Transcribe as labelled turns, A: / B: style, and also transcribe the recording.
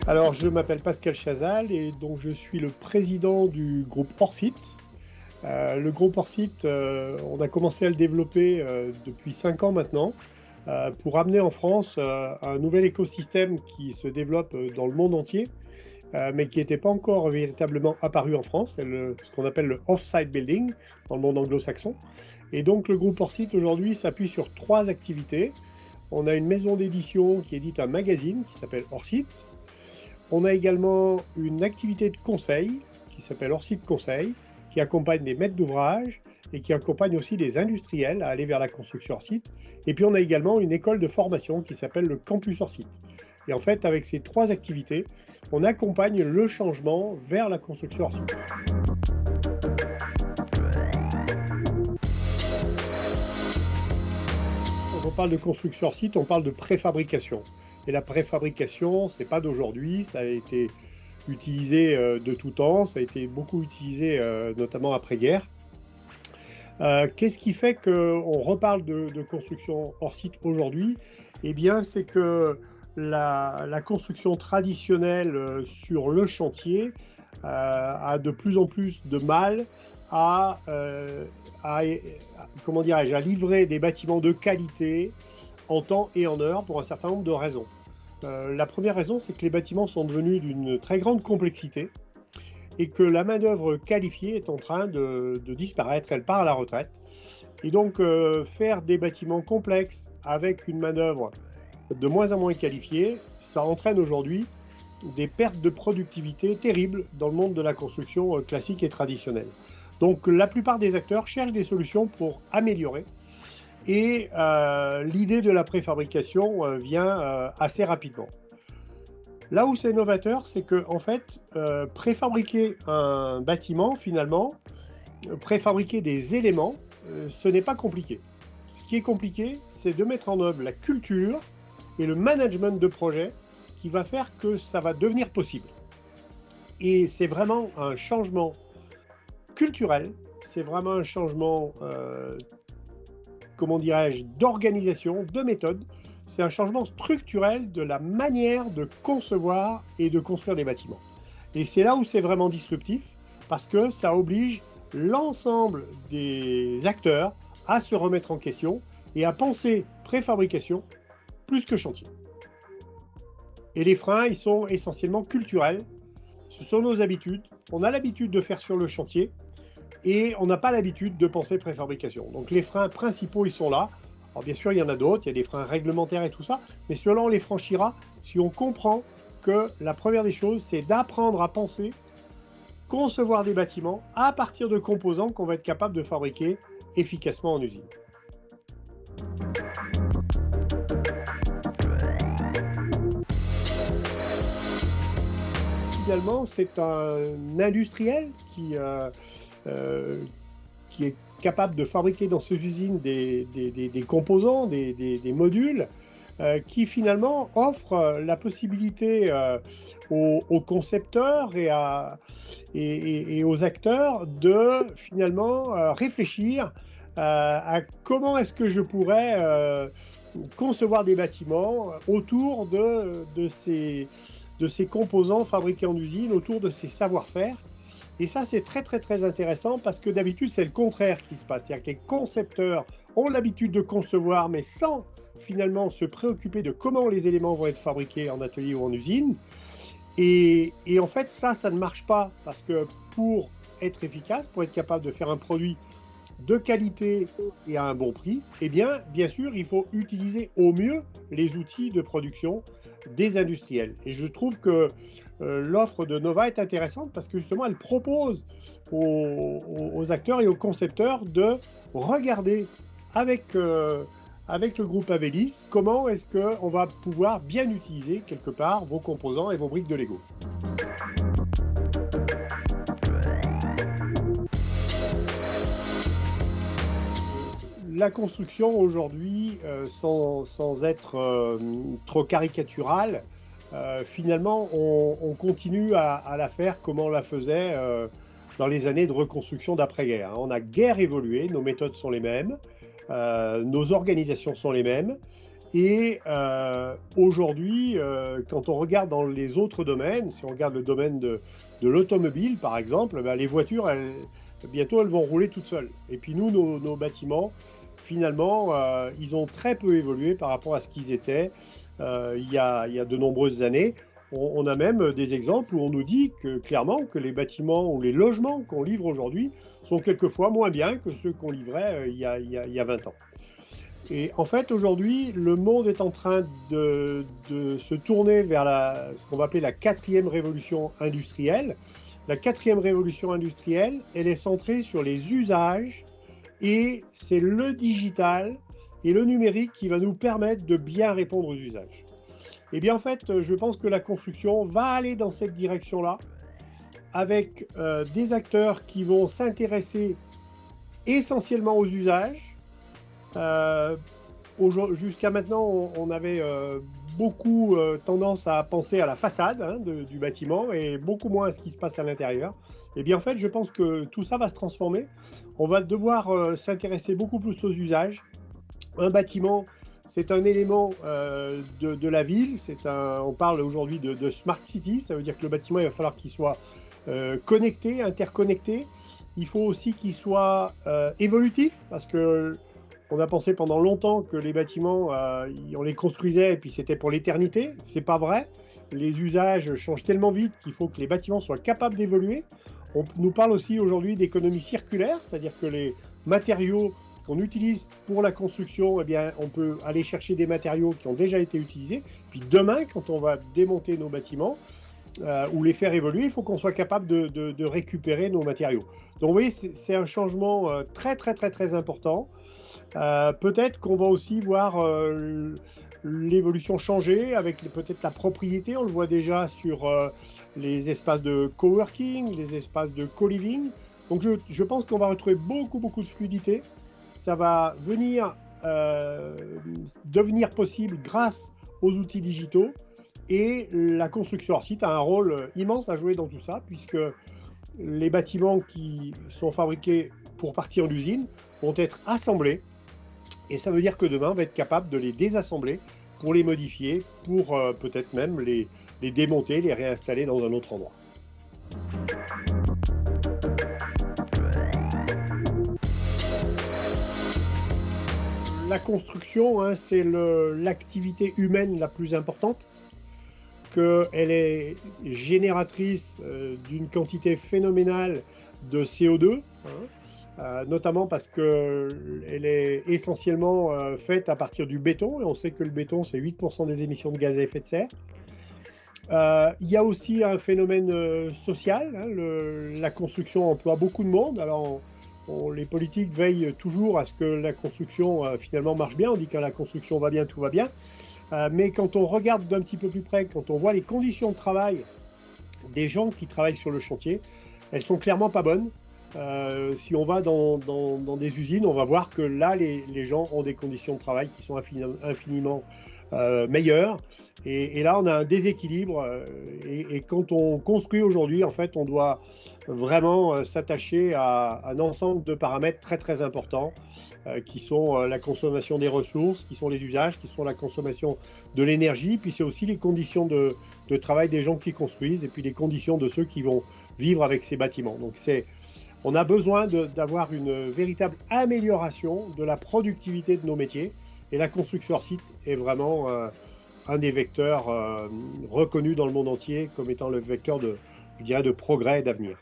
A: Alors, je m'appelle Pascal Chazal et donc je suis le président du groupe Orsite. Le groupe Orsite, on a commencé à le développer depuis 5 ans maintenant pour amener en France un nouvel écosystème qui se développe dans le monde entier, mais qui n'était pas encore véritablement apparu en France. C'est ce qu'on appelle le off-site building dans le monde anglo-saxon. Et donc, le groupe Orsite aujourd'hui s'appuie sur 3 activités. On a une maison d'édition qui édite un magazine qui s'appelle Orsite. On a également une activité de conseil qui s'appelle Orsite Conseil, qui accompagne des maîtres d'ouvrage et qui accompagne aussi des industriels à aller vers la construction Orsite. Et puis on a également une école de formation qui s'appelle le Campus Orsite. Et en fait, avec ces 3 activités, on accompagne le changement vers la construction Orsite. Quand on parle de construction Orsite, on parle de préfabrication. Et la préfabrication, c'est pas d'aujourd'hui, ça a été utilisé de tout temps, ça a été beaucoup utilisé notamment après-guerre. Qu'est-ce qui fait qu'on reparle de construction hors site aujourd'hui? Eh bien, c'est que la construction traditionnelle sur le chantier a de plus en plus de mal à, comment dirais-je, à livrer des bâtiments de qualité en temps et en heure pour un certain nombre de raisons. La première raison, c'est que les bâtiments sont devenus d'une très grande complexité et que la main-d'œuvre qualifiée est en train de disparaître, elle part à la retraite. Et donc, faire des bâtiments complexes avec une main-d'œuvre de moins en moins qualifiée, ça entraîne aujourd'hui des pertes de productivité terribles dans le monde de la construction classique et traditionnelle. Donc, la plupart des acteurs cherchent des solutions pour améliorer. Et l'idée de la préfabrication vient assez rapidement. Là où c'est novateur, c'est que en fait, préfabriquer un bâtiment, finalement, préfabriquer des éléments, ce n'est pas compliqué. Ce qui est compliqué, c'est de mettre en œuvre la culture et le management de projet qui va faire que ça va devenir possible. Et c'est vraiment un changement culturel, c'est vraiment un changement comment dirais-je, d'organisation, de méthode. C'est un changement structurel de la manière de concevoir et de construire des bâtiments. Et c'est là où c'est vraiment disruptif, parce que ça oblige l'ensemble des acteurs à se remettre en question et à penser préfabrication plus que chantier. Et les freins, ils sont essentiellement culturels. Ce sont nos habitudes. On a l'habitude de faire sur le chantier, et on n'a pas l'habitude de penser préfabrication. Donc les freins principaux, ils sont là. Alors bien sûr, il y en a d'autres, il y a des freins réglementaires et tout ça, mais ceux-là, on les franchira si on comprend que la première des choses, c'est d'apprendre à penser, concevoir des bâtiments à partir de composants qu'on va être capable de fabriquer efficacement en usine. Finalement, c'est un industriel qui est capable de fabriquer dans ses usines des composants, des modules, qui finalement offrent la possibilité aux concepteurs et aux acteurs de finalement réfléchir à comment est-ce que je pourrais concevoir des bâtiments autour de ces composants fabriqués en usine, autour de ces savoir-faire. Et ça, c'est très, très, très intéressant parce que d'habitude, c'est le contraire qui se passe. C'est-à-dire que les concepteurs ont l'habitude de concevoir, mais sans finalement se préoccuper de comment les éléments vont être fabriqués en atelier ou en usine. Et en fait, ça ne marche pas parce que pour être efficace, pour être capable de faire un produit de qualité et à un bon prix, eh bien sûr, il faut utiliser au mieux les outils de production des industriels. Et je trouve que l'offre de Nova est intéressante parce que justement, elle propose aux acteurs et aux concepteurs de regarder avec le groupe Avélis comment est-ce qu'on va pouvoir bien utiliser quelque part vos composants et vos briques de Lego. La construction aujourd'hui, sans être trop caricaturale, finalement, on continue à la faire comme on la faisait dans les années de reconstruction d'après-guerre. On a guère évolué, nos méthodes sont les mêmes, nos organisations sont les mêmes, Et aujourd'hui, quand on regarde dans les autres domaines, si on regarde le domaine de l'automobile, par exemple, ben, les voitures, bientôt, elles vont rouler toutes seules. Et puis nous, nos bâtiments, finalement, ils ont très peu évolué par rapport à ce qu'ils étaient il y a de nombreuses années. On a même des exemples où on nous dit clairement que les bâtiments ou les logements qu'on livre aujourd'hui sont quelquefois moins bien que ceux qu'on livrait il y a 20 ans. Et en fait, aujourd'hui, le monde est en train de se tourner vers ce qu'on va appeler la quatrième révolution industrielle. La quatrième révolution industrielle, elle est centrée sur les usages et c'est le digital et le numérique qui va nous permettre de bien répondre aux usages. Eh bien, en fait, je pense que la construction va aller dans cette direction-là avec des acteurs qui vont s'intéresser essentiellement aux usages. Jusqu'à maintenant, on avait beaucoup tendance à penser à la façade du bâtiment et beaucoup moins à ce qui se passe à l'intérieur. Et bien en fait, je pense que tout ça va se transformer. On va devoir s'intéresser beaucoup plus aux usages. Un bâtiment, c'est un élément de la ville. On parle aujourd'hui de smart city. Ça veut dire que le bâtiment, il va falloir qu'il soit connecté, interconnecté. Il faut aussi qu'il soit évolutif parce que on a pensé pendant longtemps que les bâtiments, on les construisait et puis c'était pour l'éternité. C'est pas vrai. Les usages changent tellement vite qu'il faut que les bâtiments soient capables d'évoluer. On nous parle aussi aujourd'hui d'économie circulaire, c'est-à-dire que les matériaux qu'on utilise pour la construction, eh bien, on peut aller chercher des matériaux qui ont déjà été utilisés. Puis demain, quand on va démonter nos bâtiments ou les faire évoluer, il faut qu'on soit capable de récupérer nos matériaux. Donc vous voyez, c'est un changement très, très, très, très important. Peut-être qu'on va aussi voir l'évolution changer avec peut-être la propriété. On le voit déjà sur les espaces de coworking, les espaces de co-living. Donc je pense qu'on va retrouver beaucoup, beaucoup de fluidité. Ça va devenir possible grâce aux outils digitaux. Et la construction hors site a un rôle immense à jouer dans tout ça, puisque les bâtiments qui sont fabriqués pour partir d'usine vont être assemblés. Et ça veut dire que demain, on va être capable de les désassembler pour les modifier, pour peut-être même les démonter, les réinstaller dans un autre endroit. La construction, c'est l'activité humaine la plus importante, qu'elle est génératrice d'une quantité phénoménale de CO2, notamment parce qu'elle est essentiellement faite à partir du béton, et on sait que le béton, c'est 8% des émissions de gaz à effet de serre. Il y a aussi un phénomène social, la construction emploie beaucoup de monde. Alors, les politiques veillent toujours à ce que la construction finalement marche bien. On dit que la construction va bien, tout va bien. Mais quand on regarde d'un petit peu plus près, quand on voit les conditions de travail des gens qui travaillent sur le chantier, elles sont clairement pas bonnes. Si on va dans des usines, on va voir que là, les gens ont des conditions de travail qui sont infiniment meilleures. Et là, on a un déséquilibre. Et quand on construit aujourd'hui, en fait, on doit vraiment s'attacher à un ensemble de paramètres très, très importants qui sont la consommation des ressources, qui sont les usages, qui sont la consommation de l'énergie. Puis c'est aussi les conditions de travail des gens qui construisent et puis les conditions de ceux qui vont vivre avec ces bâtiments. Donc, on a besoin d'avoir une véritable amélioration de la productivité de nos métiers. Et la construction hors site est vraiment un des vecteurs reconnus dans le monde entier comme étant le vecteur de progrès et d'avenir.